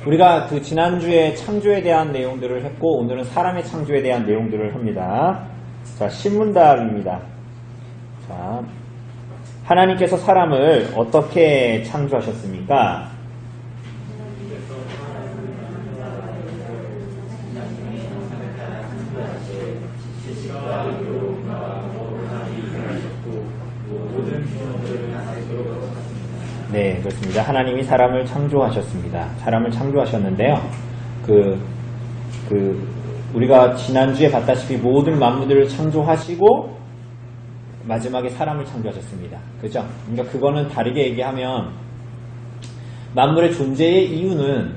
우리가 그 지난주에 창조에 대한 내용들을 했고 오늘은 사람의 창조에 대한 내용들을 합니다. 자, 신문답입니다. 자, 하나님께서 사람을 어떻게 창조하셨습니까? 네, 그렇습니다. 하나님이 사람을 창조하셨습니다. 사람을 창조하셨는데요. 우리가 지난주에 봤다시피 모든 만물들을 창조하시고 마지막에 사람을 창조하셨습니다. 그죠? 그러니까 그거는 다르게 얘기하면 만물의 존재의 이유는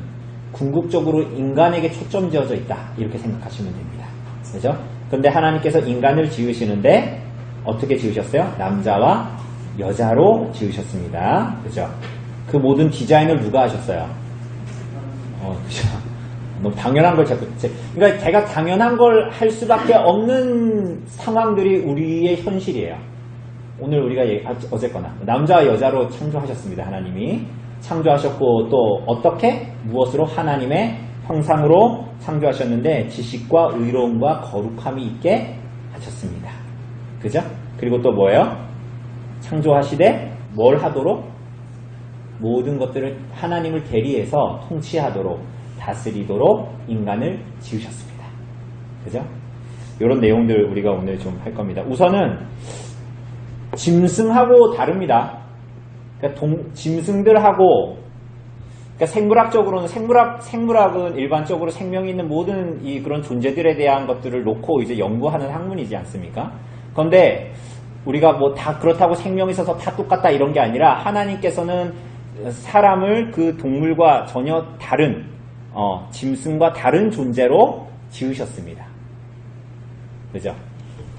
궁극적으로 인간에게 초점 지어져 있다. 이렇게 생각하시면 됩니다. 그죠? 그런데 하나님께서 인간을 지으시는데 어떻게 지으셨어요? 남자와 여자로 지으셨습니다. 그죠? 그 모든 디자인을 누가 하셨어요? 그죠? 너무 당연한 걸 자꾸, 그러니까 제가 당연한 걸 할 수밖에 없는 상황들이 우리의 현실이에요. 오늘 우리가 어쨌거나 남자와 여자로 창조하셨습니다. 하나님이 창조하셨고 또 어떻게? 무엇으로? 하나님의 형상으로 창조하셨는데 지식과 의로움과 거룩함이 있게 하셨습니다. 그죠? 그리고 또 뭐예요? 창조하시되 뭘 하도록? 모든 것들을 하나님을 대리해서 통치하도록 다스리도록 인간을 지으셨습니다. 그죠? 이런 내용들 우리가 오늘 좀 할 겁니다. 우선은 짐승하고 다릅니다. 그러니까 짐승들하고 그러니까 생물학적으로는 생물학은 일반적으로 생명이 있는 모든 그런 존재들에 대한 것들을 놓고 이제 연구하는 학문이지 않습니까? 그런데 우리가 뭐 다 그렇다고 생명이 있어서 다 똑같다 이런 게 아니라 하나님께서는 사람을 그 동물과 전혀 다른 짐승과 다른 존재로 지으셨습니다. 그죠?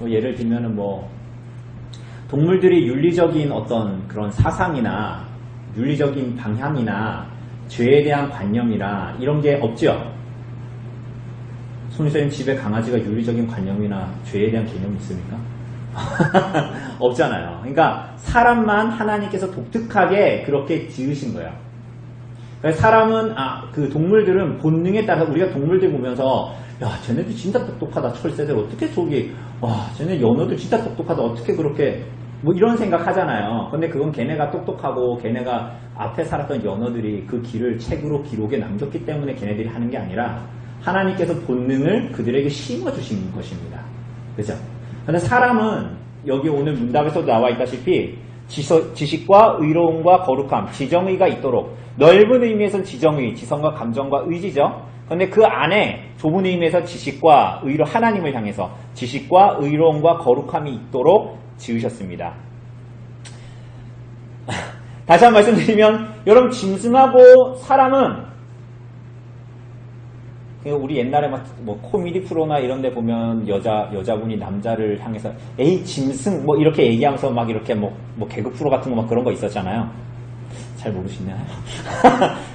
예를 들면은 동물들이 윤리적인 어떤 그런 사상이나 윤리적인 방향이나 죄에 대한 관념이나 이런 게 없죠? 손희선님 집에 강아지가 윤리적인 관념이나 죄에 대한 개념이 있습니까? 없잖아요. 그러니까 사람만 하나님께서 독특하게 그렇게 지으신 거예요. 그러니까 사람은 그 동물들은 본능에 따라서 우리가 동물들 보면서 야 쟤네들 진짜 똑똑하다 철새들 어떻게 쟤네 연어들 진짜 똑똑하다 어떻게 그렇게 이런 생각 하잖아요. 근데 그건 걔네가 똑똑하고 걔네가 앞에 살았던 연어들이 그 길을 책으로 기록에 남겼기 때문에 걔네들이 하는 게 아니라 하나님께서 본능을 그들에게 심어주신 것입니다. 그죠? 근데 사람은 여기 오늘 문답에서도 나와 있다시피 지식과 의로움과 거룩함, 지정의가 있도록 넓은 의미에서는 지정의, 지성과 감정과 의지죠. 그런데 그 안에 좁은 의미에서 지식과 의로 하나님을 향해서 지식과 의로움과 거룩함이 있도록 지으셨습니다. 다시 한번 말씀드리면 여러분 짐승하고 사람은 우리 옛날에 코미디 프로나 이런 데 보면 여자분이 남자를 향해서 에이 짐승 이렇게 얘기하면서 이렇게 개그 프로 같은 거 그런 거 있었잖아요. 잘 모르시나요?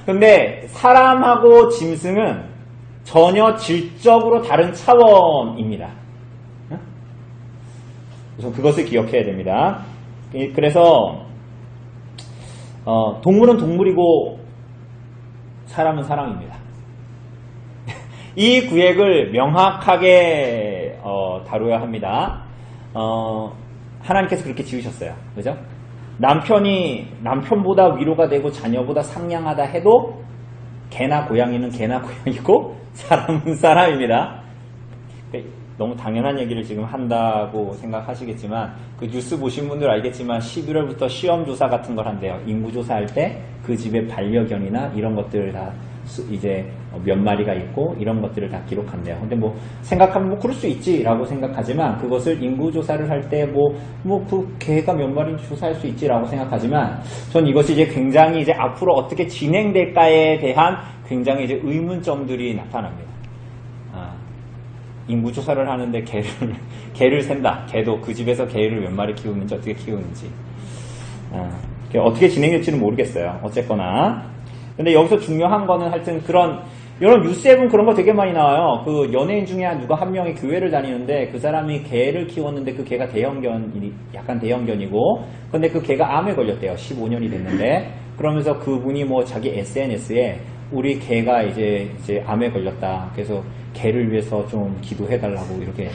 근데 사람하고 짐승은 전혀 질적으로 다른 차원입니다. 그래서 그것을 기억해야 됩니다. 그래서 동물은 동물이고 사람은 사람입니다. 이 구획을 명확하게 다루어야 합니다. 하나님께서 그렇게 지으셨어요. 그죠? 남편보다 위로가 되고 자녀보다 상냥하다 해도 개나 고양이는 개나 고양이고 사람은 사람입니다. 너무 당연한 얘기를 지금 한다고 생각하시겠지만 그 뉴스 보신 분들 알겠지만 11월부터 시험조사 같은 걸 한대요. 인구조사할 때 그 집의 반려견이나 이런 것들을 다 이제 몇 마리가 있고 이런 것들을 다 기록한대요. 근데 생각하면 그럴 수 있지라고 생각하지만 그것을 인구조사를 할 때 그 개가 몇 마리인지 조사할 수 있지라고 생각하지만 전 이것이 이제 굉장히 이제 앞으로 어떻게 진행될까에 대한 굉장히 이제 의문점들이 나타납니다. 인구조사를 하는데 개를 샌다. 개도 그 집에서 개를 몇 마리 키우는지 어떻게 키우는지 어떻게 진행될지는 모르겠어요. 어쨌거나 근데 여기서 중요한 거는 하여튼 이런 뉴스에 보면 그런 거 되게 많이 나와요. 그 연예인 중에 누가 한 명이 교회를 다니는데 그 사람이 개를 키웠는데 그 개가 약간 대형견이고 근데 그 개가 암에 걸렸대요. 15년이 됐는데 그러면서 그분이 자기 SNS에 우리 개가 이제 암에 걸렸다. 그래서 개를 위해서 좀 기도해달라고 이렇게.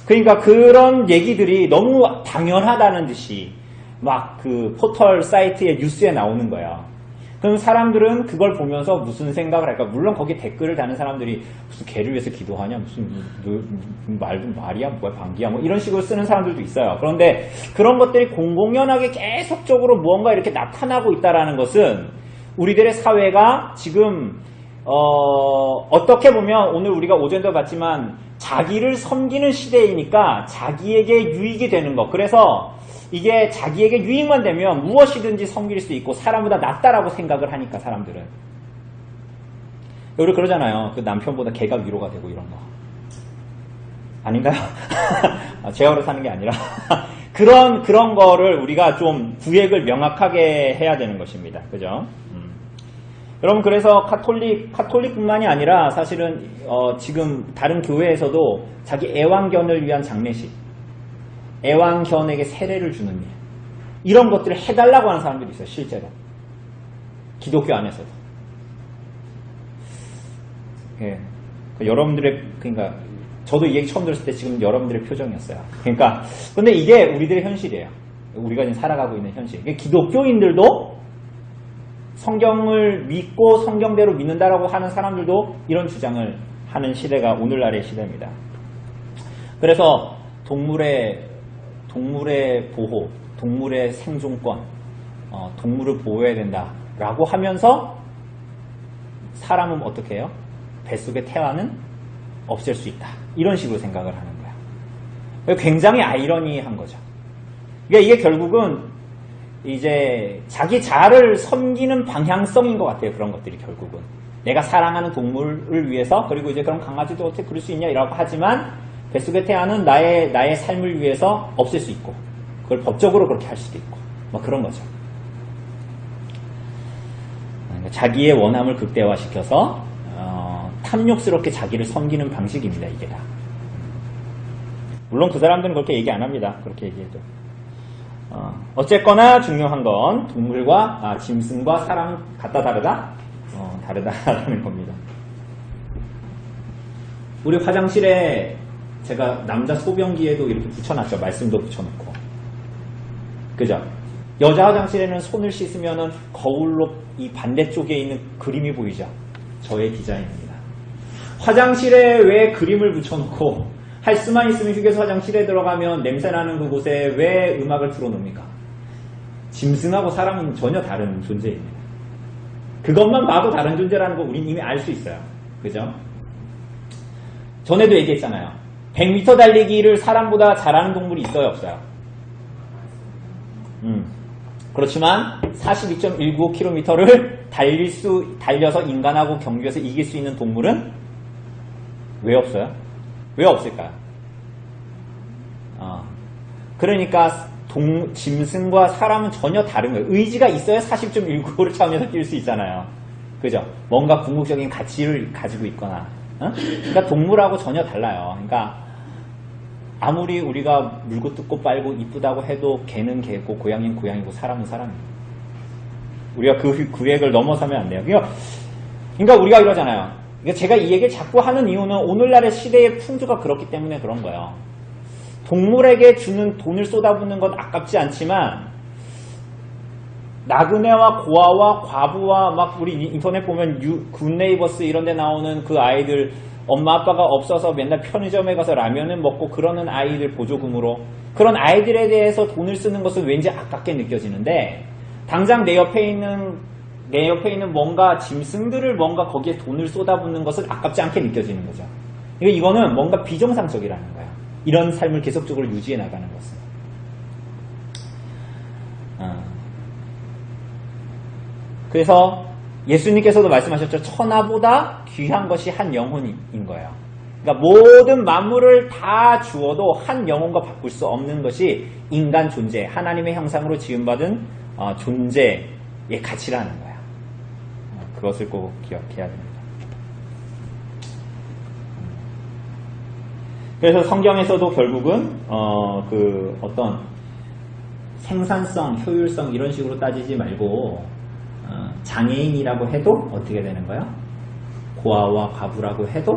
그러니까 그런 얘기들이 너무 당연하다는 듯이 막 그 포털 사이트의 뉴스에 나오는 거야. 그럼 사람들은 그걸 보면서 무슨 생각을 할까? 물론 거기 댓글을 다는 사람들이 무슨 개를 위해서 기도하냐? 무슨 말이야? 뭐야? 방귀야? 뭐 이런 식으로 쓰는 사람들도 있어요. 그런데 그런 것들이 공공연하게 계속적으로 무언가 이렇게 나타나고 있다는 것은 우리들의 사회가 지금 어떻게 보면 오늘 우리가 오전도 봤지만 자기를 섬기는 시대이니까 자기에게 유익이 되는 것. 그래서 이게 자기에게 유익만 되면 무엇이든지 섬길 수 있고 사람보다 낫다라고 생각을 하니까 사람들은. 우리 그러잖아요. 그 남편보다 걔가 위로가 되고 이런 거. 아닌가요? 제어로 사는 게 아니라. 그런 거를 우리가 좀 구획을 명확하게 해야 되는 것입니다. 그죠? 여러분, 그래서 카톨릭뿐만이 아니라 사실은 지금 다른 교회에서도 자기 애완견을 위한 장례식, 애완견에게 세례를 주는 일, 이런 것들을 해달라고 하는 사람들이 있어요. 실제로 기독교 안에서도. 예. 그러니까 저도 이 얘기 처음 들었을 때 지금 여러분들의 표정이었어요. 그러니까 근데 이게 우리들의 현실이에요. 우리가 지금 살아가고 있는 현실. 기독교인들도 성경을 믿고 성경대로 믿는다라고 하는 사람들도 이런 주장을 하는 시대가 오늘날의 시대입니다. 그래서 동물의 보호, 동물의 생존권, 동물을 보호해야 된다라고 하면서 사람은 어떻게 해요? 뱃속의 태아는 없앨 수 있다. 이런 식으로 생각을 하는 거야. 굉장히 아이러니한 거죠. 그러니까 이게 결국은 이제 자기 자아를 섬기는 방향성인 것 같아요. 그런 것들이 결국은. 내가 사랑하는 동물을 위해서, 그리고 이제 그런 강아지도 어떻게 그럴 수 있냐 이라고 하지만 뱃속의 태아는 나의 삶을 위해서 없앨 수 있고 그걸 법적으로 그렇게 할 수도 있고 뭐 그런 거죠. 그러니까 자기의 원함을 극대화시켜서 탐욕스럽게 자기를 섬기는 방식입니다. 이게 다. 물론 그 사람들은 그렇게 얘기 안 합니다. 그렇게 얘기해도. 어쨌거나 중요한 건 동물과 짐승과 사람은 같다 다르다? 다르다라는 겁니다. 우리 화장실에 제가 남자 소변기에도 이렇게 붙여놨죠. 말씀도 붙여놓고. 그죠? 여자 화장실에는 손을 씻으면은 거울로 이 반대쪽에 있는 그림이 보이죠? 저의 디자인입니다. 화장실에 왜 그림을 붙여놓고 할 수만 있으면 휴게소 화장실에 들어가면 냄새나는 그곳에 왜 음악을 틀어놓습니까? 짐승하고 사람은 전혀 다른 존재입니다. 그것만 봐도 다른 존재라는 거 우린 이미 알 수 있어요. 그죠? 전에도 얘기했잖아요. 100m 달리기를 사람보다 잘하는 동물이 있어요? 없어요? 그렇지만 42.195km를 달려서 인간하고 경주에서 이길 수 있는 동물은 왜 없어요? 왜 없을까요? 그러니까 짐승과 사람은 전혀 다른 거예요. 의지가 있어야 40.195를 차원에서 뛸 수 있잖아요. 그죠? 뭔가 궁극적인 가치를 가지고 있거나. 그러니까 동물하고 전혀 달라요. 그러니까 아무리 우리가 물고 뜯고 빨고 이쁘다고 해도 개는 개고 고양이는 고양이고 사람은 사람이에요. 우리가 그 구획을 넘어서면 안 돼요. 그러니까 우리가 이러잖아요. 그러니까 제가 이 얘기를 자꾸 하는 이유는 오늘날의 시대의 풍조가 그렇기 때문에 그런 거예요. 동물에게 주는 돈을 쏟아붓는 건 아깝지 않지만 나그네와 고아와 과부와 막 우리 인터넷 보면 굿네이버스 이런 데 나오는 그 아이들 엄마 아빠가 없어서 맨날 편의점에 가서 라면을 먹고 그러는 아이들 보조금으로 그런 아이들에 대해서 돈을 쓰는 것은 왠지 아깝게 느껴지는데 당장 내 옆에 있는 뭔가 짐승들을 뭔가 거기에 돈을 쏟아붓는 것은 아깝지 않게 느껴지는 거죠. 이거는 뭔가 비정상적이라는 거야. 이런 삶을 계속적으로 유지해 나가는 것은. 그래서 예수님께서도 말씀하셨죠. 천하보다 귀한 것이 한 영혼인 거예요. 그러니까 모든 만물을 다 주어도 한 영혼과 바꿀 수 없는 것이 인간 존재, 하나님의 형상으로 지음받은 존재의 가치라는 거예요. 그것을 꼭 기억해야 됩니다. 그래서 성경에서도 결국은 어떤 생산성, 효율성 이런 식으로 따지지 말고 장애인이라고 해도 어떻게 되는 거야? 고아와 과부라고 해도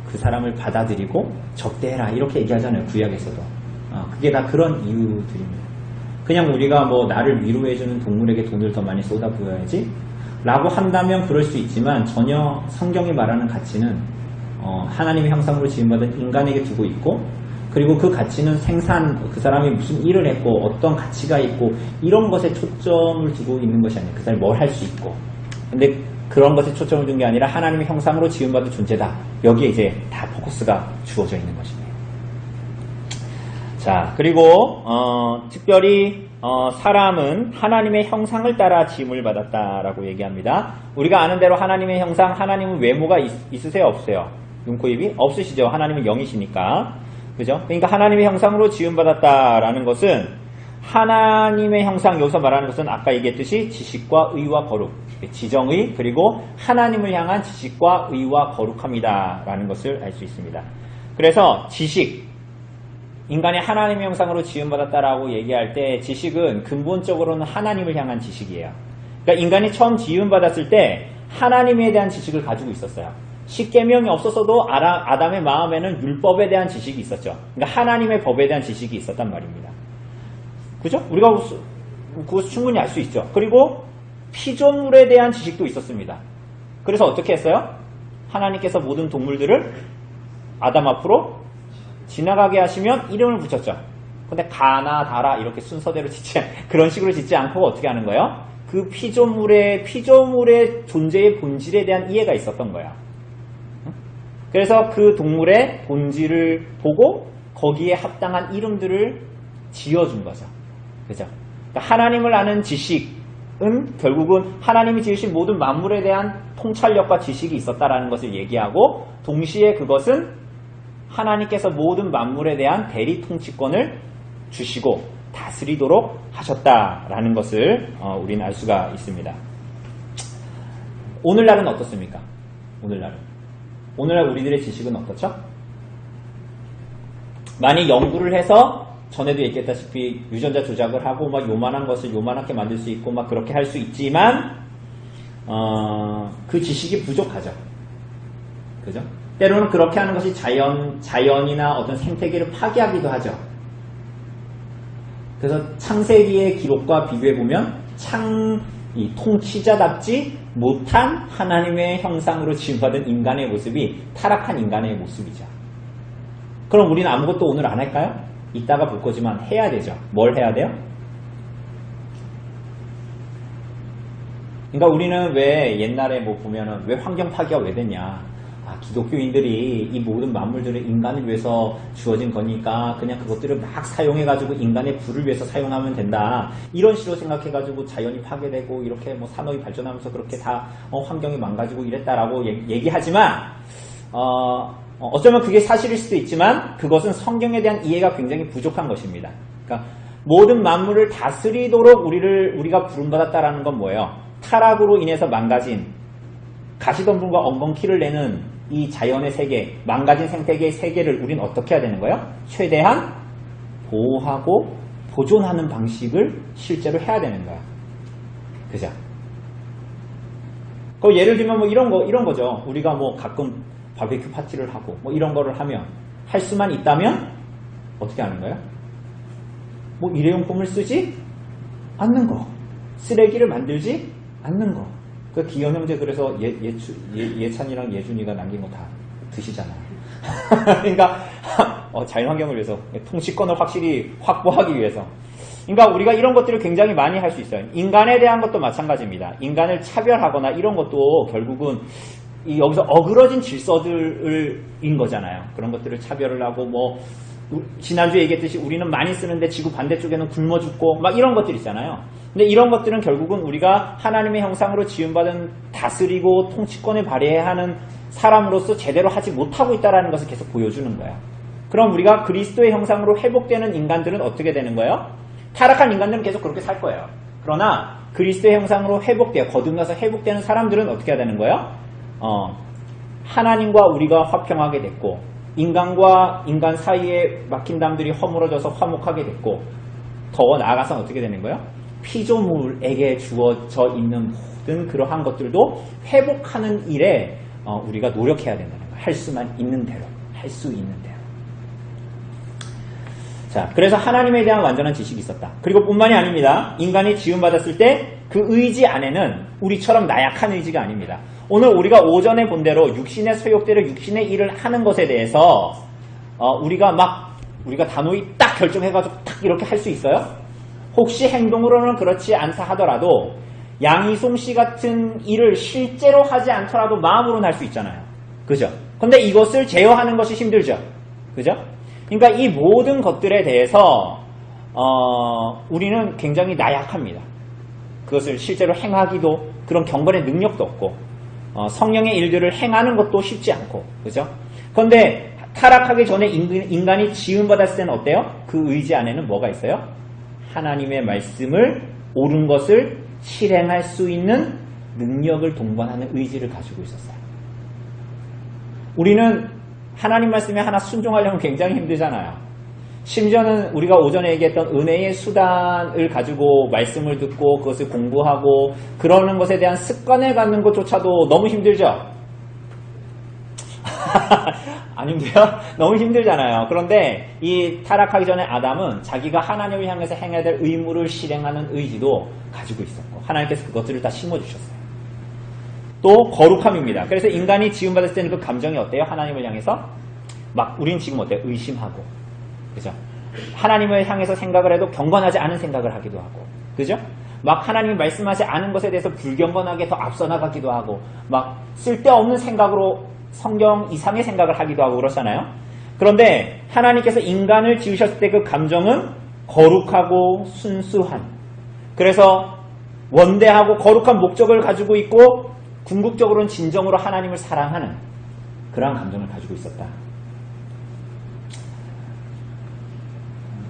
그 사람을 받아들이고 적대해라 이렇게 얘기하잖아요. 구약에서도. 그게 다 그런 이유들입니다. 그냥 우리가 뭐 나를 위로해주는 동물에게 돈을 더 많이 쏟아부어야지 라고 한다면 그럴 수 있지만 전혀 성경이 말하는 가치는 하나님의 형상으로 지음받은 인간에게 두고 있고 그리고 그 가치는 그 사람이 무슨 일을 했고 어떤 가치가 있고 이런 것에 초점을 두고 있는 것이 아니에요. 그 사람이 뭘 할 수 있고 근데 그런 것에 초점을 둔 게 아니라 하나님의 형상으로 지음받은 존재다. 여기에 이제 다 포커스가 주어져 있는 것이네요. 자, 그리고 특별히 사람은 하나님의 형상을 따라 지음을 받았다라고 얘기합니다. 우리가 아는 대로 하나님의 형상, 하나님은 외모가 있으세요? 없으세요? 눈, 코, 입이? 없으시죠? 하나님은 영이시니까. 그죠? 그러니까 하나님의 형상으로 지음받았다라는 것은 하나님의 형상, 여기서 말하는 것은 아까 얘기했듯이 지식과 의와 거룩, 지정의 그리고 하나님을 향한 지식과 의와 거룩함이다 라는 것을 알 수 있습니다. 그래서 지식, 인간이 하나님의 형상으로 지음받았다라고 얘기할 때 지식은 근본적으로는 하나님을 향한 지식이에요. 그러니까 인간이 처음 지음받았을 때 하나님에 대한 지식을 가지고 있었어요. 십계명이 없었어도 아담의 마음에는 율법에 대한 지식이 있었죠. 그러니까 하나님의 법에 대한 지식이 있었단 말입니다. 그죠? 우리가 그것을 충분히 알 수 있죠. 그리고 피조물에 대한 지식도 있었습니다. 그래서 어떻게 했어요? 하나님께서 모든 동물들을 아담 앞으로 지나가게 하시면 이름을 붙였죠. 근데 가나 다라 이렇게 순서대로 그런 식으로 짓지 않고 어떻게 하는 거예요? 그 피조물의 존재의 본질에 대한 이해가 있었던 거야. 그래서 그 동물의 본질을 보고 거기에 합당한 이름들을 지어준 거죠. 그죠? 그러니까 하나님을 아는 지식은 결국은 하나님이 지으신 모든 만물에 대한 통찰력과 지식이 있었다라는 것을 얘기하고 동시에 그것은 하나님께서 모든 만물에 대한 대리 통치권을 주시고 다스리도록 하셨다라는 것을 우리는 알 수가 있습니다. 오늘날은 어떻습니까? 오늘날 우리들의 지식은 어떻죠? 많이 연구를 해서 전에도 얘기했다시피 유전자 조작을 하고 막 요만한 것을 요만하게 만들 수 있고 막 그렇게 할 수 있지만 그 지식이 부족하죠. 그죠? 때로는 그렇게 하는 것이 자연이나 어떤 생태계를 파괴하기도 하죠. 그래서 창세기의 기록과 비교해보면 이 통치자답지 못한 하나님의 형상으로 지음받은 인간의 모습이 타락한 인간의 모습이죠. 그럼 우리는 아무것도 오늘 안 할까요? 이따가 볼 거지만 해야 되죠. 뭘 해야 돼요? 그러니까 우리는 왜 옛날에 뭐 보면은 왜 환경 파괴가 왜 됐냐? 기독교인들이 이 모든 만물들을 인간을 위해서 주어진 거니까 그냥 그것들을 막 사용해가지고 인간의 부를 위해서 사용하면 된다. 이런 식으로 생각해가지고 자연이 파괴되고 이렇게 뭐 산업이 발전하면서 그렇게 다 환경이 망가지고 이랬다라고 얘기하지만 어쩌면 그게 사실일 수도 있지만 그것은 성경에 대한 이해가 굉장히 부족한 것입니다. 그러니까 모든 만물을 다스리도록 우리가 부름받았다라는 건 뭐예요? 타락으로 인해서 망가진 가시덤불과 엉겅퀴를 내는 이 자연의 세계, 망가진 생태계의 세계를 우린 어떻게 해야 되는 거예요? 최대한 보호하고 보존하는 방식을 실제로 해야 되는 거야. 그죠? 예를 들면 뭐 이런 거죠. 우리가 뭐 가끔 바베큐 파티를 하고 뭐 이런 거를 하면 할 수만 있다면 어떻게 하는 거예요? 뭐 일회용품을 쓰지 않는 거, 쓰레기를 만들지 않는 거. 그 기현 형제 그래서 예찬이랑 예준이가 남긴 거 다 드시잖아요. 그러니까 자연환경을 위해서 통치권을 확실히 확보하기 위해서. 그러니까 우리가 이런 것들을 굉장히 많이 할 수 있어요. 인간에 대한 것도 마찬가지입니다. 인간을 차별하거나 이런 것도 결국은 여기서 어그러진 질서들인 거잖아요. 그런 것들을 차별을 하고 뭐 지난주에 얘기했듯이 우리는 많이 쓰는데 지구 반대쪽에는 굶어 죽고 막 이런 것들 있잖아요. 근데 이런 것들은 결국은 우리가 하나님의 형상으로 지음받은 다스리고 통치권을 발휘해야 하는 사람으로서 제대로 하지 못하고 있다는 것을 계속 보여주는 거예요. 그럼 우리가 그리스도의 형상으로 회복되는 인간들은 어떻게 되는 거예요? 타락한 인간들은 계속 그렇게 살 거예요. 그러나 그리스도의 형상으로 거듭나서 회복되는 사람들은 어떻게 해야 되는 거예요? 하나님과 우리가 화평하게 됐고 인간과 인간 사이에 막힌 담들이 허물어져서 화목하게 됐고 더 나아가서는 어떻게 되는 거예요? 피조물에게 주어져 있는 모든 그러한 것들도 회복하는 일에 우리가 노력해야 된다는 거예요. 할 수만 있는 대로, 할 수 있는 대로. 자, 그래서 하나님에 대한 완전한 지식이 있었다. 그리고 뿐만이 아닙니다. 인간이 지음받았을 때 그 의지 안에는 우리처럼 나약한 의지가 아닙니다. 오늘 우리가 오전에 본 대로 육신의 소욕대로 육신의 일을 하는 것에 대해서 우리가 단호히 딱 결정해가지고 딱 이렇게 할 수 있어요? 혹시 행동으로는 그렇지 않다 하더라도 양이송 씨 같은 일을 실제로 하지 않더라도 마음으로는 할 수 있잖아요. 그죠? 근데 이것을 제어하는 것이 힘들죠. 그죠? 그러니까 이 모든 것들에 대해서 우리는 굉장히 나약합니다. 그것을 실제로 행하기도 그런 경건의 능력도 없고 성령의 일들을 행하는 것도 쉽지 않고 그죠? 그런데 타락하기 전에 인간이 지음받았을 때는 어때요? 그 의지 안에는 뭐가 있어요? 하나님의 말씀을 옳은 것을 실행할 수 있는 능력을 동반하는 의지를 가지고 있었어요. 우리는 하나님 말씀에 하나 순종하려면 굉장히 힘들잖아요. 심지어는 우리가 오전에 얘기했던 은혜의 수단을 가지고 말씀을 듣고 그것을 공부하고 그러는 것에 대한 습관을 갖는 것조차도 너무 힘들죠? 안 힘들어요? 너무 힘들잖아요. 그런데 이 타락하기 전에 아담은 자기가 하나님을 향해서 행해야 될 의무를 실행하는 의지도 가지고 있었고 하나님께서 그것들을 다 심어주셨어요. 또 거룩함입니다. 그래서 인간이 지음받았을 때는 그 감정이 어때요? 하나님을 향해서 우린 지금 어때요? 의심하고 그죠? 하나님을 향해서 생각을 해도 경건하지 않은 생각을 하기도 하고 그죠? 하나님이 말씀하지 않은 것에 대해서 불경건하게 더 앞서 나가기도 하고 쓸데없는 생각으로 성경 이상의 생각을 하기도 하고 그렇잖아요. 그런데 하나님께서 인간을 지으셨을 때 그 감정은 거룩하고 순수한 그래서 원대하고 거룩한 목적을 가지고 있고 궁극적으로는 진정으로 하나님을 사랑하는 그러한 감정을 가지고 있었다.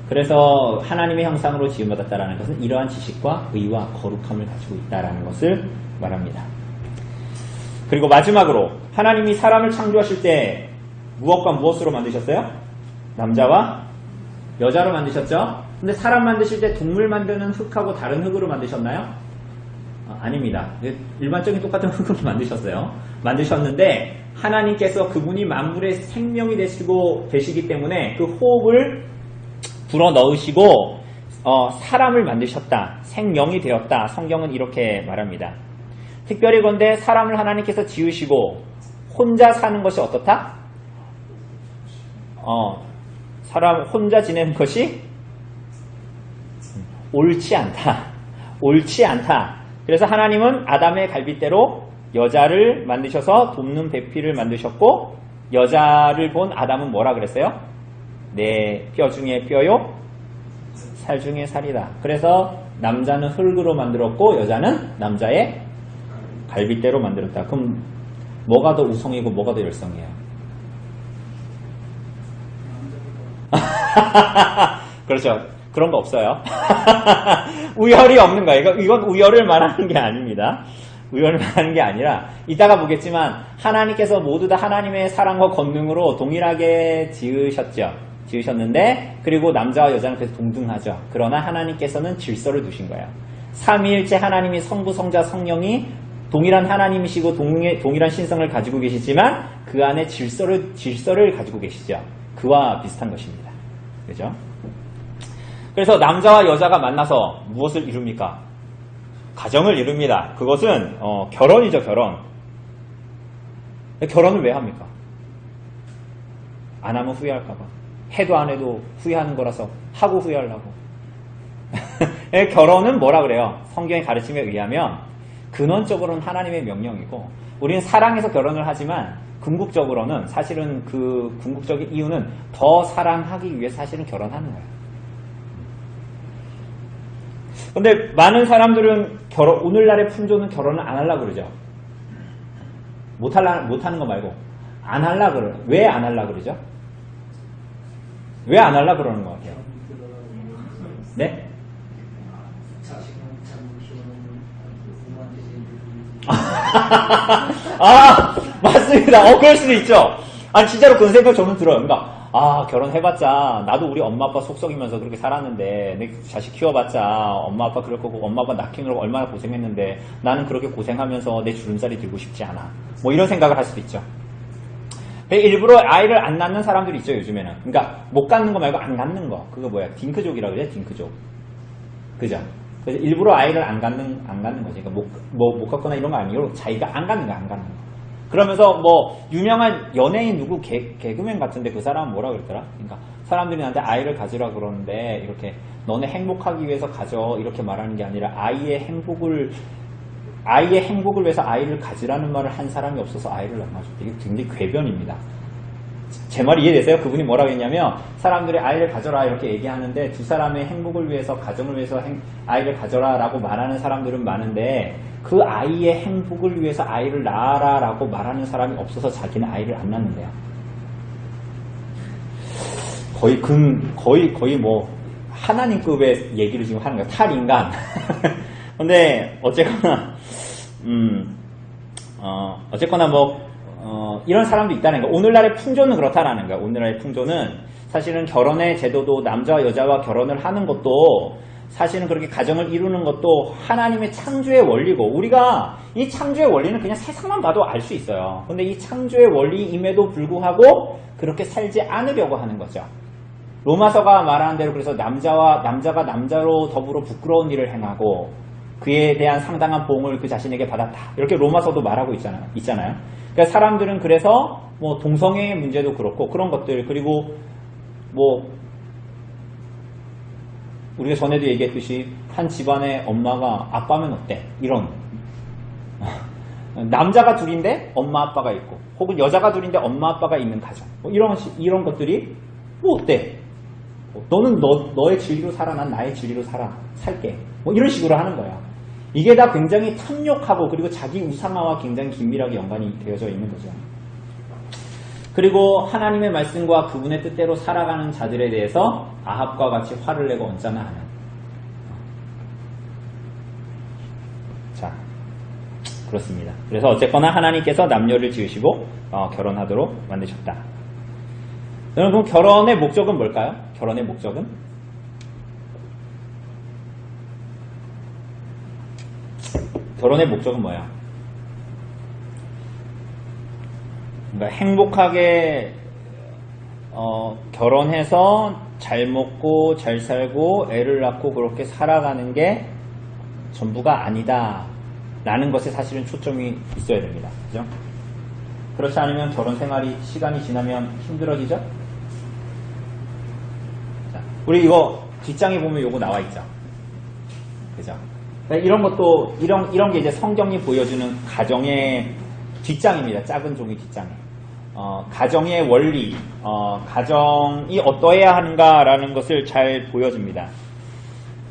그래서 하나님의 형상으로 지음받았다는 것은 이러한 지식과 의와 거룩함을 가지고 있다는 것을 말합니다. 그리고 마지막으로 하나님이 사람을 창조하실 때 무엇과 무엇으로 만드셨어요? 남자와 여자로 만드셨죠? 근데 사람 만드실 때 동물 만드는 흙하고 다른 흙으로 만드셨나요? 아닙니다. 일반적인 똑같은 흙으로 만드셨는데 하나님께서 그분이 만물의 생명이 되시기 때문에 그 호흡을 불어넣으시고 사람을 만드셨다. 생명이 되었다. 성경은 이렇게 말합니다. 특별히 그런데 사람을 하나님께서 지으시고 혼자 사는 것이 어떻다? 사람 혼자 지내는 것이 옳지 않다. 옳지 않다. 그래서 하나님은 아담의 갈빗대로 여자를 만드셔서 돕는 배필을 만드셨고 여자를 본 아담은 뭐라 그랬어요? 내 뼈 중에 뼈요 살 중에 살이다. 그래서 남자는 흙으로 만들었고 여자는 남자의 갈빗대로 만들었다. 그럼 뭐가 더 우성이고 뭐가 더 열성이에요? 그렇죠. 그런 거 없어요. 우열이 없는 거예요. 이건 우열을 말하는 게 아닙니다. 우열을 말하는 게 아니라 이따가 보겠지만 하나님께서 모두 다 하나님의 사랑과 권능으로 동일하게 지으셨는데 그리고 남자와 여자는 그래서 동등하죠. 그러나 하나님께서는 질서를 두신 거예요. 삼위일체 하나님이 성부, 성자, 성령이 동일한 하나님이시고 동일한 신성을 가지고 계시지만 그 안에 질서를 가지고 계시죠. 그와 비슷한 것입니다. 그죠? 그래서 남자와 여자가 만나서 무엇을 이룹니까? 가정을 이룹니다. 그것은 결혼이죠. 결혼. 결혼을 왜 합니까? 안 하면 후회할까 봐. 해도 안 해도 후회하는 거라서 하고 후회하려고. 결혼은 뭐라 그래요? 성경의 가르침에 의하면 근원적으로는 하나님의 명령이고 우리는 사랑해서 결혼을 하지만 궁극적으로는 사실은 그 궁극적인 이유는 더 사랑하기 위해 사실은 결혼하는 거예요. 근데 많은 사람들은 오늘날의 풍조는 결혼을 안 하려고 그러죠. 못하는 거 말고 안 하려고 그래요. 왜 안 하려고 그러죠? 왜 안 하려고 그러는 것 같아요? 네? 맞습니다. 그럴 수도 있죠. 진짜로 그런 생각 저는 들어요. 그러니까, 결혼해봤자 나도 우리 엄마 아빠 속썩이면서 그렇게 살았는데 내 자식 키워봤자 엄마 아빠 그럴 거고 엄마 아빠 낳 키우느라고 얼마나 고생했는데 나는 그렇게 고생하면서 내 주름살이 들고 싶지 않아. 뭐 이런 생각을 할 수도 있죠. 일부러 아이를 안 낳는 사람들이 있죠, 요즘에는. 그러니까 못 갖는 거 말고 안 갖는 거. 그거 뭐야? 딩크족이라고 그래, 딩크족. 그죠? 그래서 일부러 아이를 안 갖는 거지. 그러니까 못 갖거나 이런 거 아니고 자기가 안 갖는 거야, 안 갖는 거. 그러면서 뭐 유명한 연예인 누구 개그맨 같은데 그 사람은 뭐라 그랬더라? 그러니까 사람들이 나한테 아이를 가지라 그러는데 이렇게 너네 행복하기 위해서 가져 이렇게 말하는 게 아니라 아이의 행복을 위해서 아이를 가지라는 말을 한 사람이 없어서 아이를 낳아줘. 이게 굉장히 궤변입니다. 제 말이 이해되세요? 그분이 뭐라고 했냐면 사람들이 아이를 가져라 이렇게 얘기하는데 두 사람의 행복을 위해서 가정을 위해서 아이를 가져라 라고 말하는 사람들은 많은데 그 아이의 행복을 위해서 아이를 낳아라 라고 말하는 사람이 없어서 자기는 아이를 안 낳는데요. 거의 뭐 하나님급의 얘기를 지금 하는 거예요. 탈인간. 근데 어쨌거나 이런 사람도 있다는 거. 오늘날의 풍조는 그렇다라는 거야. 오늘날의 풍조는 사실은 결혼의 제도도 남자와 여자와 결혼을 하는 것도 사실은 그렇게 가정을 이루는 것도 하나님의 창조의 원리고 우리가 이 창조의 원리는 그냥 세상만 봐도 알 수 있어요. 근데 이 창조의 원리임에도 불구하고 그렇게 살지 않으려고 하는 거죠. 로마서가 말하는 대로 그래서 남자가 남자로 더불어 부끄러운 일을 행하고 그에 대한 상당한 보응을 그 자신에게 받았다. 이렇게 로마서도 말하고 있잖아요. 그러니까 사람들은 그래서 뭐 동성애의 문제도 그렇고 그런 것들 그리고 뭐 우리가 전에도 얘기했듯이 한 집안의 엄마가 아빠면 어때? 이런 남자가 둘인데 엄마 아빠가 있고 혹은 여자가 둘인데 엄마 아빠가 있는 가정 뭐 이런 것들이 뭐 어때? 너는 너의 진리로 살아 난 나의 진리로 살게 뭐 이런 식으로 하는 거야. 이게 다 굉장히 탐욕하고 그리고 자기 우상화와 굉장히 긴밀하게 연관이 되어져 있는 거죠. 그리고 하나님의 말씀과 그분의 뜻대로 살아가는 자들에 대해서 아합과 같이 화를 내고 언짢아 하는. 자, 그렇습니다. 그래서 어쨌거나 하나님께서 남녀를 지으시고 결혼하도록 만드셨다. 여러분, 그럼 결혼의 목적은 뭘까요? 결혼의 목적은? 결혼의 목적은 뭐야? 그러니까 행복하게 결혼해서 잘 먹고 잘 살고 애를 낳고 그렇게 살아가는 게 전부가 아니다 라는 것에 사실은 초점이 있어야 됩니다. 그죠? 그렇지 않으면 결혼 생활이 시간이 지나면 힘들어지죠? 자, 우리 이거 뒷장에 보면 요거 나와 있죠? 그죠? 이런 것도 이런 게 이제 성경이 보여주는 가정의 뒷장입니다. 작은 종이 뒷장에. 가정의 원리, 가정이 어떠해야 하는가라는 것을 잘 보여줍니다.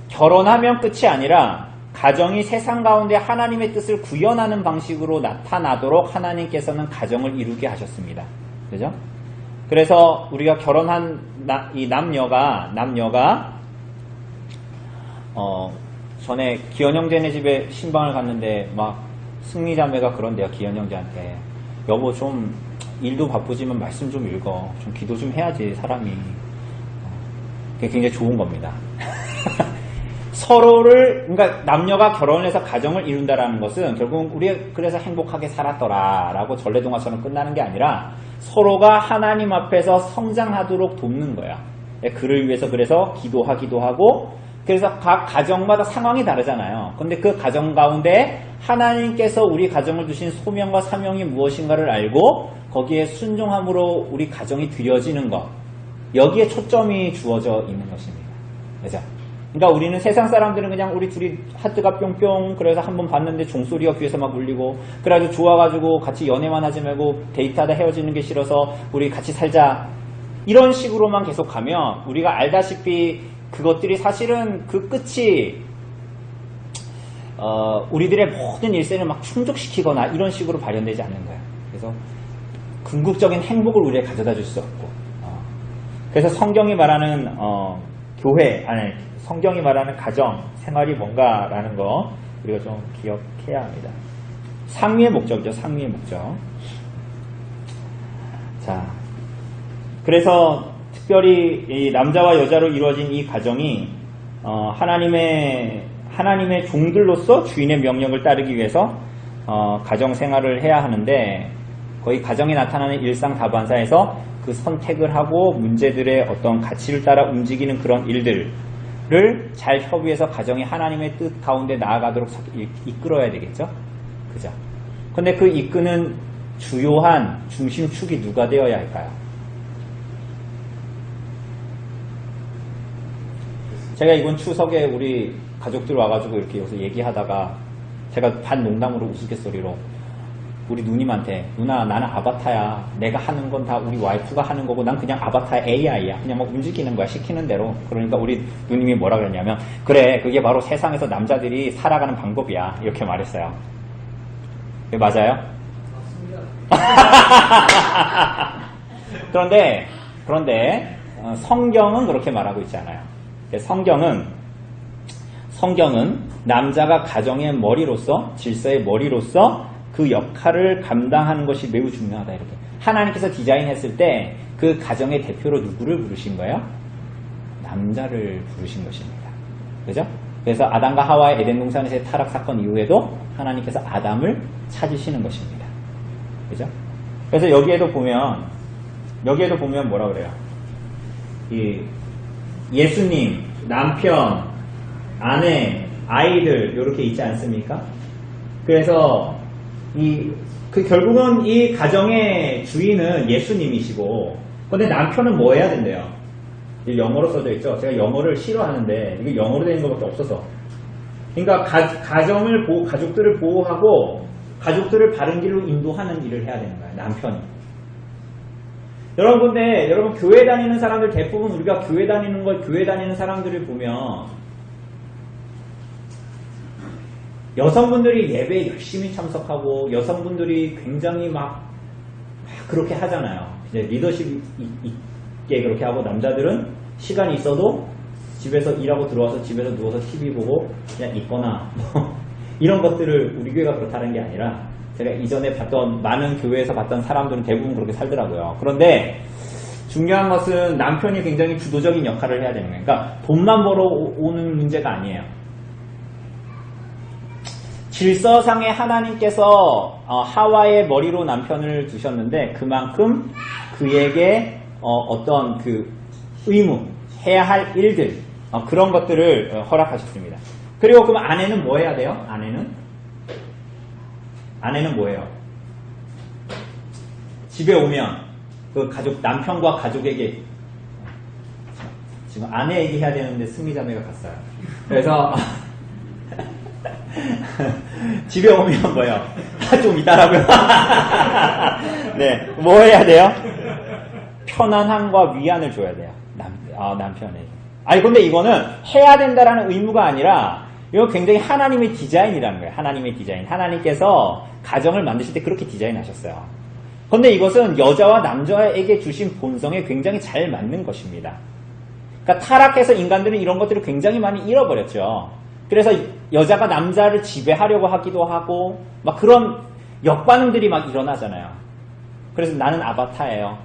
결혼하면 끝이 아니라 가정이 세상 가운데 하나님의 뜻을 구현하는 방식으로 나타나도록 하나님께서는 가정을 이루게 하셨습니다. 그죠? 그래서 우리가 결혼한 이 남녀가 전에 기현 형제네 집에 신방을 갔는데 막 승리 자매가 그런데요. 기현 형제한테 여보 좀 일도 바쁘지만 말씀 좀 읽어. 좀 기도 좀 해야지 사람이. 그게 굉장히 좋은 겁니다. 서로를 그러니까 남녀가 결혼을 해서 가정을 이룬다라는 것은 결국 우리가 그래서 행복하게 살았더라라고 전래동화처럼 끝나는 게 아니라 서로가 하나님 앞에서 성장하도록 돕는 거야. 그를 위해서 그래서 기도하기도 하고 그래서 각 가정마다 상황이 다르잖아요. 근데 그 가정 가운데 하나님께서 우리 가정을 주신 소명과 사명이 무엇인가를 알고 거기에 순종함으로 우리 가정이 드려지는 것. 여기에 초점이 주어져 있는 것입니다. 그죠? 그러니까 우리는 세상 사람들은 그냥 우리 둘이 하트가 뿅뿅 그래서 한번 봤는데 종소리가 귀에서 막 울리고 그래가지고 좋아가지고 같이 연애만 하지 말고 데이트하다 헤어지는 게 싫어서 우리 같이 살자. 이런 식으로만 계속 가면 우리가 알다시피 그것들이 사실은 그 끝이 우리들의 모든 일생을 막 충족시키거나 이런 식으로 발현되지 않는 거예요. 그래서 궁극적인 행복을 우리에게 가져다 줄 수 없고 그래서 성경이 말하는 성경이 말하는 가정 생활이 뭔가라는 거 우리가 좀 기억해야 합니다. 상위의 목적이죠. 상위의 목적. 자, 그래서 특별히 이 남자와 여자로 이루어진 이 가정이 하나님의 종들로서 주인의 명령을 따르기 위해서 가정 생활을 해야 하는데 거의 가정에 나타나는 일상다반사에서 그 선택을 하고 문제들의 어떤 가치를 따라 움직이는 그런 일들을 잘 협의해서 가정이 하나님의 뜻 가운데 나아가도록 이끌어야 되겠죠? 그죠? 근데 그 이끄는 주요한 중심축이 누가 되어야 할까요? 제가 이번 추석에 우리 가족들 와가지고 이렇게 여기서 얘기하다가 제가 반 농담으로 우스갯소리로 우리 누님한테 누나 나는 아바타야. 내가 하는 건 다 우리 와이프가 하는 거고 난 그냥 아바타 AI야. 그냥 막 움직이는 거야. 시키는 대로. 그러니까 우리 누님이 뭐라 그랬냐면 그래 그게 바로 세상에서 남자들이 살아가는 방법이야. 이렇게 말했어요. 그게 맞아요? 그런데 성경은 그렇게 말하고 있지 않아요. 성경은 남자가 가정의 머리로서 질서의 머리로서 그 역할을 감당하는 것이 매우 중요하다. 이렇게 하나님께서 디자인했을 때 그 가정의 대표로 누구를 부르신 거예요? 남자를 부르신 것입니다. 그죠? 그래서 아담과 하와의 에덴 동산에서의 타락 사건 이후에도 하나님께서 아담을 찾으시는 것입니다. 그죠? 그래서 여기에도 보면 뭐라 그래요? 이 예수님, 남편, 아내, 아이들 이렇게 있지 않습니까? 그래서 결국은 이 가정의 주인은 예수님이시고, 근데 남편은 뭐 해야 된대요? 영어로 써져 있죠. 제가 영어를 싫어하는데 이게 영어로 된 것밖에 없어서. 그러니까 가족들을 보호하고 가족들을 바른 길로 인도하는 일을 해야 되는 거예요. 남편이. 여러분 교회 다니는 사람들 대부분 우리가 교회 다니는 사람들을 보면 여성분들이 예배에 열심히 참석하고 여성분들이 굉장히 막 그렇게 하잖아요. 이제 리더십 있게 그렇게 하고 남자들은 시간이 있어도 집에서 일하고 들어와서 집에서 누워서 TV 보고 그냥 있거나 뭐 이런 것들을 우리 교회가 그렇다는 게 아니라 제가 이전에 많은 교회에서 봤던 사람들은 대부분 그렇게 살더라고요. 그런데 중요한 것은 남편이 굉장히 주도적인 역할을 해야 되는 거예요. 그러니까 돈만 벌어오는 문제가 아니에요. 질서상의 하나님께서 하와의 머리로 남편을 두셨는데 그만큼 그에게 어떤 그 의무, 해야 할 일들 그런 것들을 허락하셨습니다. 그리고 그럼 아내는 뭐 해야 돼요? 아내는 뭐예요? 집에 오면 그 남편과 가족에게 지금 아내 얘기해야 되는데 승리자매가 갔어요. 그래서 집에 오면 뭐예요? 좀 이따라고요. 네, 뭐 해야 돼요? 편안함과 위안을 줘야 돼요. 남편에게. 근데 이거는 해야 된다라는 의무가 아니라 이거 굉장히 하나님의 디자인이라는 거예요. 하나님의 디자인. 하나님께서 가정을 만드실 때 그렇게 디자인하셨어요. 그런데 이것은 여자와 남자에게 주신 본성에 굉장히 잘 맞는 것입니다. 그러니까 타락해서 인간들은 이런 것들을 굉장히 많이 잃어버렸죠. 그래서 여자가 남자를 지배하려고 하기도 하고 막 그런 역반응들이 막 일어나잖아요. 그래서 나는 아바타예요.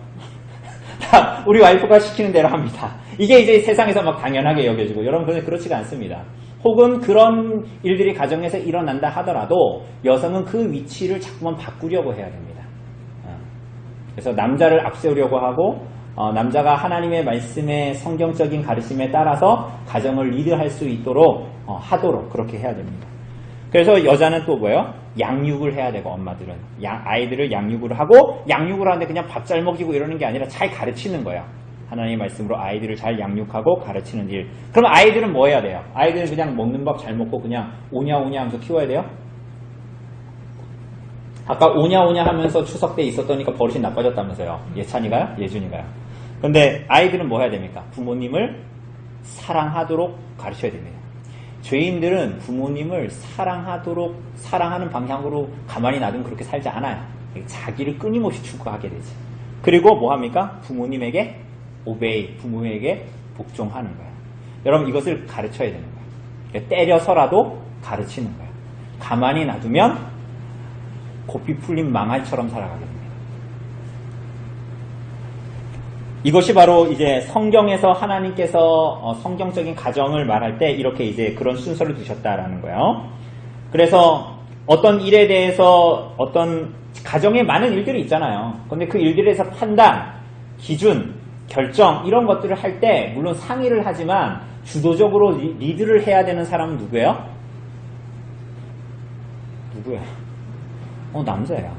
우리 와이프가 시키는 대로 합니다. 이게 이제 세상에서 막 당연하게 여겨지고 여러분 그런데 그렇지가 않습니다. 혹은 그런 일들이 가정에서 일어난다 하더라도 여성은 그 위치를 자꾸만 바꾸려고 해야 됩니다. 그래서 남자를 앞세우려고 하고 남자가 하나님의 말씀의 성경적인 가르침에 따라서 가정을 리드할 수 있도록 하도록 그렇게 해야 됩니다. 그래서 여자는 또 뭐예요? 양육을 해야 되고 엄마들은 아이들을 양육을 하고 양육을 하는데 그냥 밥 잘 먹이고 이러는 게 아니라 잘 가르치는 거예요. 하나님의 말씀으로 아이들을 잘 양육하고 가르치는 일. 그럼 아이들은 뭐 해야 돼요? 아이들은 그냥 먹는 밥 잘 먹고 그냥 오냐오냐 하면서 키워야 돼요? 아까 오냐오냐 하면서 추석 때 있었더니까 버릇이 나빠졌다면서요. 예찬이가요? 예준이가요? 근데 아이들은 뭐 해야 됩니까? 부모님을 사랑하도록 가르쳐야 됩니다. 죄인들은 부모님을 사랑하는 방향으로 가만히 놔두면 그렇게 살지 않아요. 자기를 끊임없이 추구하게 되지. 그리고 뭐 합니까? 부모님에게 오베이, 부모에게 복종하는 거예요. 여러분 이것을 가르쳐야 되는 거예요. 때려서라도 가르치는 거예요. 가만히 놔두면 고삐 풀린 망할처럼 살아가게 됩니다. 이것이 바로 이제 성경에서 하나님께서 성경적인 가정을 말할 때 이렇게 이제 그런 순서를 두셨다라는 거예요. 그래서 어떤 일에 대해서 어떤 가정에 많은 일들이 있잖아요. 근데 그 일들에서 판단, 기준, 결정 이런 것들을 할 때 물론 상의를 하지만 주도적으로 리드를 해야 되는 사람은 누구예요? 누구예요? 남자예요.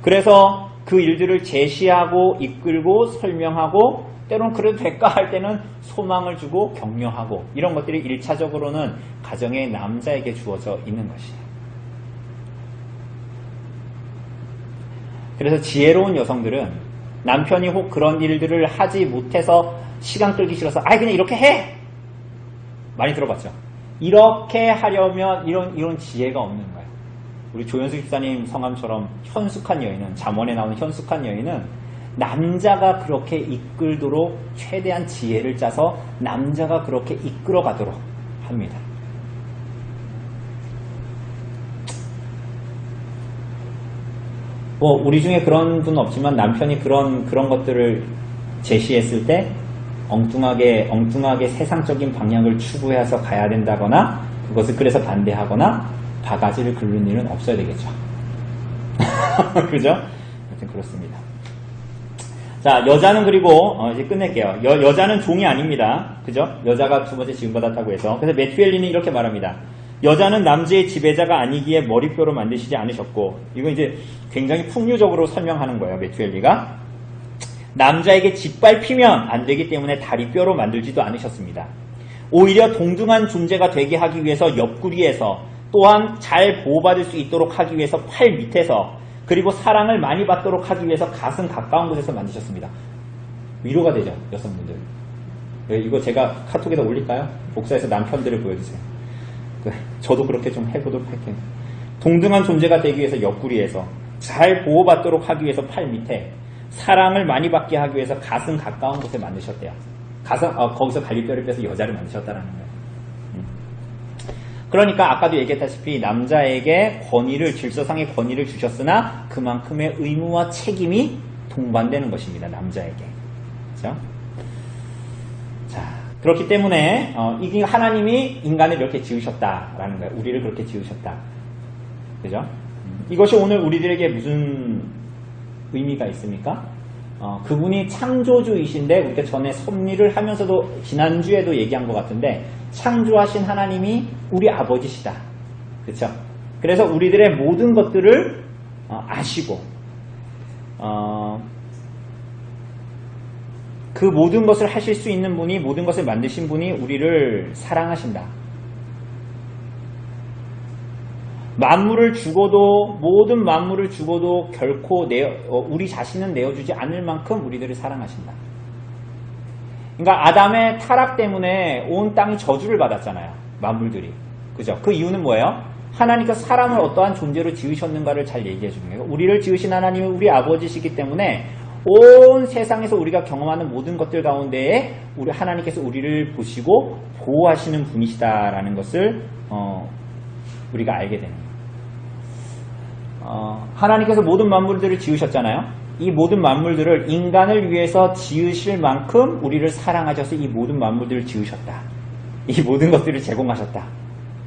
그래서 그 일들을 제시하고 이끌고 설명하고 때로는 그래도 될까 할 때는 소망을 주고 격려하고 이런 것들이 1차적으로는 가정의 남자에게 주어져 있는 것이에요. 그래서 지혜로운 여성들은 남편이 혹 그런 일들을 하지 못해서 시간 끌기 싫어서 그냥 이렇게 해! 많이 들어봤죠? 이렇게 하려면 이런 지혜가 없는 거예요. 우리 조현수 집사님 성함처럼 현숙한 여인은, 잠언에 나오는 현숙한 여인은 남자가 그렇게 이끌도록 최대한 지혜를 짜서 남자가 그렇게 이끌어가도록 합니다. 우리 중에 그런 분은 없지만 남편이 그런 것들을 제시했을 때 엉뚱하게 세상적인 방향을 추구해서 가야 된다거나 그것을 그래서 반대하거나 바가지를 긁는 일은 없어야 되겠죠. 그죠? 하여튼 그렇습니다. 자, 여자는 그리고 이제 끝낼게요. 여자는 종이 아닙니다. 그죠? 여자가 두 번째 지음받았다고 해서. 그래서 매튜엘리는 이렇게 말합니다. 여자는 남자의 지배자가 아니기에 머리뼈로 만드시지 않으셨고, 이거 이제 굉장히 풍류적으로 설명하는 거예요. 매튜엘리가 남자에게 짓밟히면 안 되기 때문에 다리뼈로 만들지도 않으셨습니다. 오히려 동등한 존재가 되게 하기 위해서 옆구리에서, 또한 잘 보호받을 수 있도록 하기 위해서 팔 밑에서, 그리고 사랑을 많이 받도록 하기 위해서 가슴 가까운 곳에서 만드셨습니다. 위로가 되죠, 여성분들. 이거 제가 카톡에다 올릴까요? 복사해서 남편들을 보여주세요. 저도 그렇게 좀 해보도록 할게요. 동등한 존재가 되기 위해서 옆구리에서, 잘 보호받도록 하기 위해서 팔 밑에, 사랑을 많이 받게 하기 위해서 가슴 가까운 곳에 만드셨대요. 거기서 갈비뼈를 빼서 여자를 만드셨다는 거예요. 그러니까 아까도 얘기했다시피 남자에게 질서상의 권위를 주셨으나 그만큼의 의무와 책임이 동반되는 것입니다. 남자에게. 그렇죠? 자, 그렇기 때문에 이게 하나님이 인간을 이렇게 지으셨다라는 거예요. 우리를 그렇게 지으셨다. 그죠? 이것이 오늘 우리들에게 무슨 의미가 있습니까? 그분이 창조주이신데 우리가 전에 섭리를 하면서도 지난주에도 얘기한 것 같은데 창조하신 하나님이 우리 아버지시다. 그렇죠? 그래서 우리들의 모든 것들을 아시고 그 모든 것을 하실 수 있는 분이, 모든 것을 만드신 분이 우리를 사랑하신다. 만물을 주고도, 모든 만물을 주고도 결코 우리 자신은 내어주지 않을 만큼 우리들을 사랑하신다. 그러니까 아담의 타락 때문에 온 땅이 저주를 받았잖아요. 만물들이. 그죠? 그 이유는 뭐예요? 하나님께서 사람을 어떠한 존재로 지으셨는가를 잘 얘기해 주는 거예요. 우리를 지으신 하나님은 우리 아버지시기 때문에 온 세상에서 우리가 경험하는 모든 것들 가운데에 우리 하나님께서 우리를 보시고 보호하시는 분이시다라는 것을 우리가 알게 되는 거예요. 하나님께서 모든 만물들을 지으셨잖아요. 이 모든 만물들을 인간을 위해서 지으실 만큼 우리를 사랑하셔서 이 모든 만물들을 지으셨다. 이 모든 것들을 제공하셨다.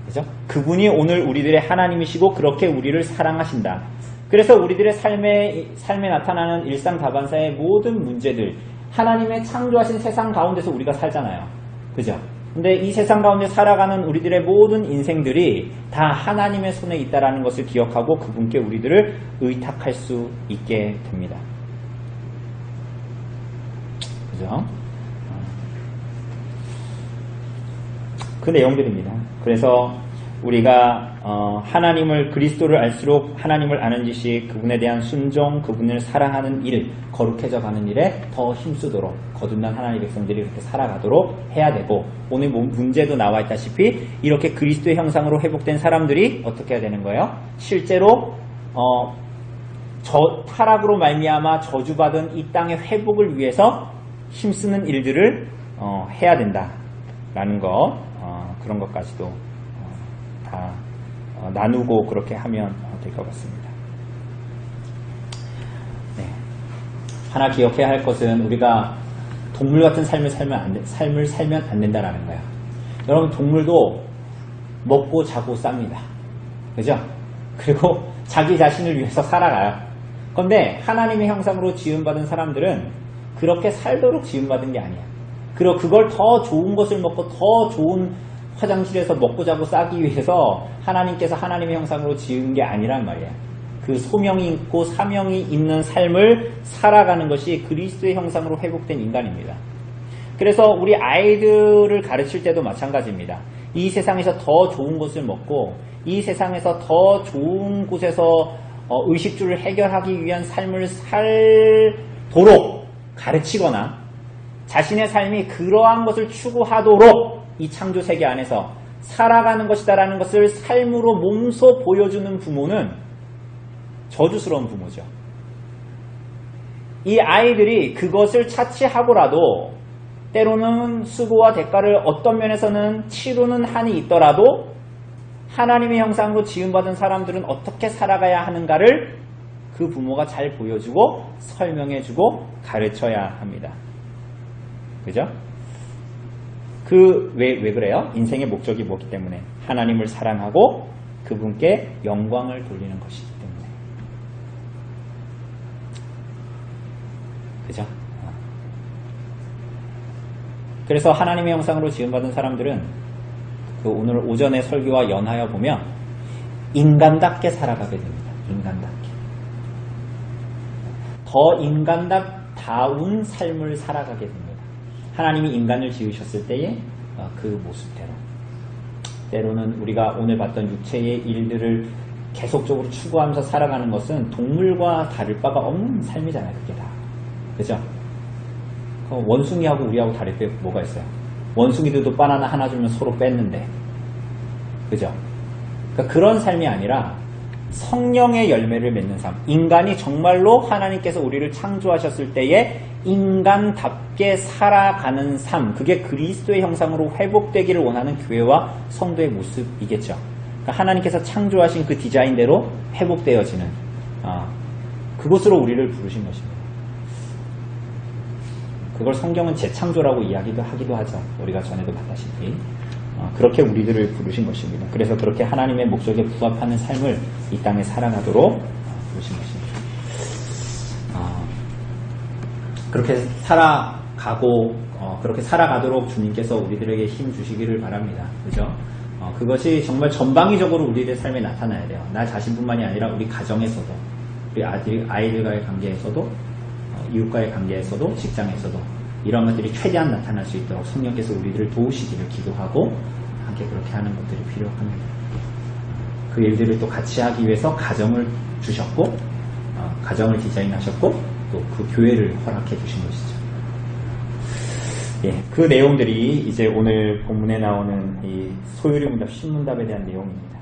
그죠? 그분이 오늘 우리들의 하나님이시고 그렇게 우리를 사랑하신다. 그래서 우리들의 삶에 나타나는 일상다반사의 모든 문제들, 하나님의 창조하신 세상 가운데서 우리가 살잖아요. 그죠? 근데 이 세상 가운데 살아가는 우리들의 모든 인생들이 다 하나님의 손에 있다는 것을 기억하고 그분께 우리들을 의탁할 수 있게 됩니다. 그죠? 그 내용들입니다. 그래서 우리가 하나님을, 그리스도를 알수록 하나님을 아는 지식, 그분에 대한 순종, 그분을 사랑하는 일, 거룩해져 가는 일에 더 힘쓰도록 거듭난 하나님의 백성들이 그렇게 살아가도록 해야 되고, 오늘 문제도 나와 있다시피 이렇게 그리스도의 형상으로 회복된 사람들이 어떻게 해야 되는 거예요? 실제로 타락으로 말미암아 저주받은 이 땅의 회복을 위해서 힘쓰는 일들을 해야 된다라는 것, 그런 것까지도 다 나누고 그렇게 하면 될 것 같습니다. 네. 하나 기억해야 할 것은 우리가 동물 같은 삶을 살면 안 된다라는 거예요. 여러분, 동물도 먹고 자고 쌉니다. 그죠? 그리고 자기 자신을 위해서 살아가요. 그런데 하나님의 형상으로 지음받은 사람들은 그렇게 살도록 지음받은 게 아니야. 그리고 그걸 더 좋은 것을 먹고 더 좋은 화장실에서 먹고 자고 싸기 위해서 하나님께서 하나님의 형상으로 지은 게 아니란 말이야. 그 소명이 있고 사명이 있는 삶을 살아가는 것이 그리스도의 형상으로 회복된 인간입니다. 그래서 우리 아이들을 가르칠 때도 마찬가지입니다. 이 세상에서 더 좋은 것을 먹고 이 세상에서 더 좋은 곳에서 의식주를 해결하기 위한 삶을 살도록 가르치거나 자신의 삶이 그러한 것을 추구하도록 이 창조세계 안에서 살아가는 것이다라는 것을 삶으로 몸소 보여주는 부모는 저주스러운 부모죠. 이 아이들이 그것을 차치하고라도 때로는 수고와 대가를 어떤 면에서는 치르는 한이 있더라도 하나님의 형상으로 지음받은 사람들은 어떻게 살아가야 하는가를 그 부모가 잘 보여주고 설명해주고 가르쳐야 합니다. 그죠? 왜 그래요? 인생의 목적이 뭐기 때문에? 하나님을 사랑하고 그분께 영광을 돌리는 것이기 때문에. 그죠? 그래서 하나님의 형상으로 지음받은 사람들은 오늘 오전의 설교와 연하여 보면 인간답게 살아가게 됩니다. 인간답게. 더 인간다운 삶을 살아가게 됩니다. 하나님이 인간을 지으셨을 때의 그 모습대로. 때로는 우리가 오늘 봤던 육체의 일들을 계속적으로 추구하면서 살아가는 것은 동물과 다를 바가 없는 삶이잖아요. 그게 다. 그죠? 원숭이하고 우리하고 다를 게 뭐가 있어요? 원숭이들도 바나나 하나 주면 서로 뺐는데. 그죠? 그러니까 그런 삶이 아니라 성령의 열매를 맺는 삶. 인간이 정말로 하나님께서 우리를 창조하셨을 때에 인간답게 살아가는 삶. 그게 그리스도의 형상으로 회복되기를 원하는 교회와 성도의 모습이겠죠. 그러니까 하나님께서 창조하신 그 디자인대로 회복되어지는 그곳으로 우리를 부르신 것입니다. 그걸 성경은 재창조라고 하기도 하죠. 우리가 전에도 봤다시피. 그렇게 우리들을 부르신 것입니다. 그래서 그렇게 하나님의 목적에 부합하는 삶을 이 땅에 살아가도록 부르신 것입니다. 그렇게 살아가고 그렇게 살아가도록 주님께서 우리들에게 힘 주시기를 바랍니다. 그죠? 그것이 정말 전방위적으로 우리들의 삶에 나타나야 돼요. 나 자신뿐만이 아니라 우리 가정에서도, 우리 아이들과의 관계에서도, 이웃과의 관계에서도, 직장에서도 이런 것들이 최대한 나타날 수 있도록 성령께서 우리들을 도우시기를 기도하고 함께 그렇게 하는 것들이 필요합니다. 그 일들을 또 같이 하기 위해서 가정을 주셨고 가정을 디자인하셨고 또 그 교회를 허락해 주신 것이죠. 예, 그 내용들이 이제 오늘 본문에 나오는 이 소요리 문답, 신문답에 대한 내용입니다.